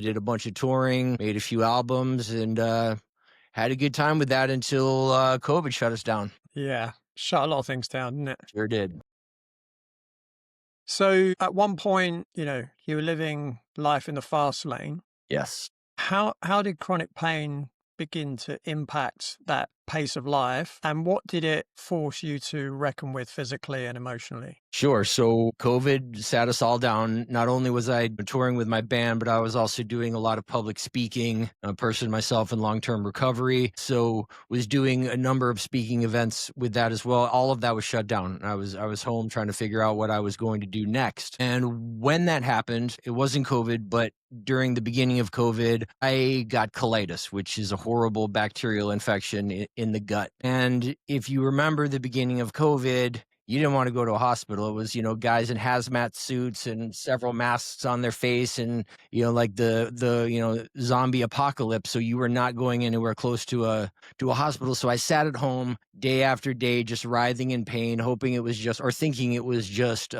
I did a bunch of touring, made a few albums, and had a good time with that until COVID shut us down. Yeah. Shut a lot of things down, didn't it? Sure did. So at one point, you were living life in the fast lane. Yes. How did chronic pain begin to impact that pace of life? And what did it force you to reckon with physically and emotionally? Sure. So COVID sat us all down. Not only was I touring with my band, but I was also doing a lot of public speaking, a person myself in long-term recovery. So was doing a number of speaking events with that as well. All of that was shut down. I was home trying to figure out what I was going to do next. And when that happened, it wasn't COVID, but during the beginning of COVID, I got colitis, which is a horrible bacterial infection in the gut. And if you remember the beginning of COVID, you didn't want to go to a hospital. It was, guys in hazmat suits and several masks on their face and, like the zombie apocalypse. So you were not going anywhere close to a hospital. So I sat at home day after day, just writhing in pain, hoping it was just, or thinking it was just,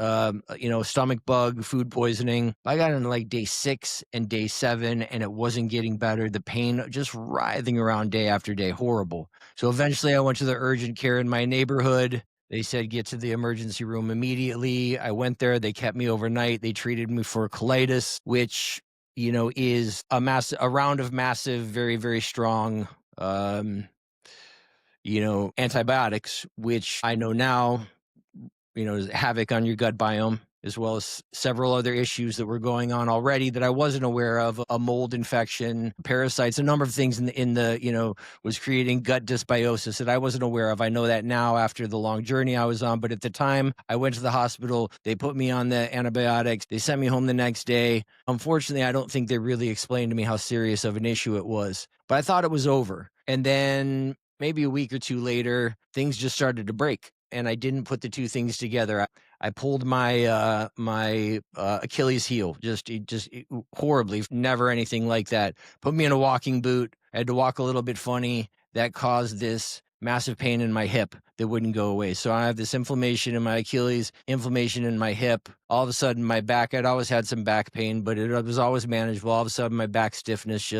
stomach bug, food poisoning. I got into like day 6 and day 7 and it wasn't getting better. The pain just writhing around day after day, horrible. So eventually I went to the urgent care in my neighborhood. They said, get to the emergency room immediately. I went there. They kept me overnight. They treated me for colitis, which, is a round of massive, very, very strong, antibiotics, which I know now, is havoc on your gut biome, as well as several other issues that were going on already that I wasn't aware of, a mold infection, parasites, a number of things in the was creating gut dysbiosis that I wasn't aware of. I know that now after the long journey I was on, but at the time I went to the hospital, they put me on the antibiotics, they sent me home the next day. Unfortunately, I don't think they really explained to me how serious of an issue it was, but I thought it was over. And then maybe a week or two later, things just started to break. And I didn't put the two things together. I pulled my Achilles heel, just horribly. Never anything like that. Put me in a walking boot. I had to walk a little bit funny. That caused this massive pain in my hip that wouldn't go away. So I have this inflammation in my Achilles, inflammation in my hip. All of a sudden, my back, I'd always had some back pain, but it was always manageable. All of a sudden, my back stiffness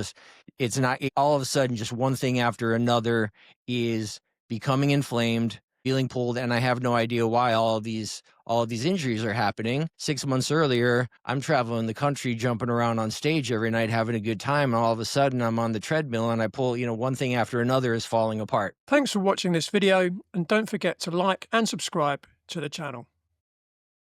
all of a sudden, just one thing after another is becoming inflamed, feeling pulled, and I have no idea why all of these injuries are happening. 6 months earlier, I'm traveling the country, jumping around on stage every night, having a good time, and all of a sudden I'm on the treadmill and I pull, one thing after another is falling apart. Thanks for watching this video, and don't forget to like and subscribe to the channel.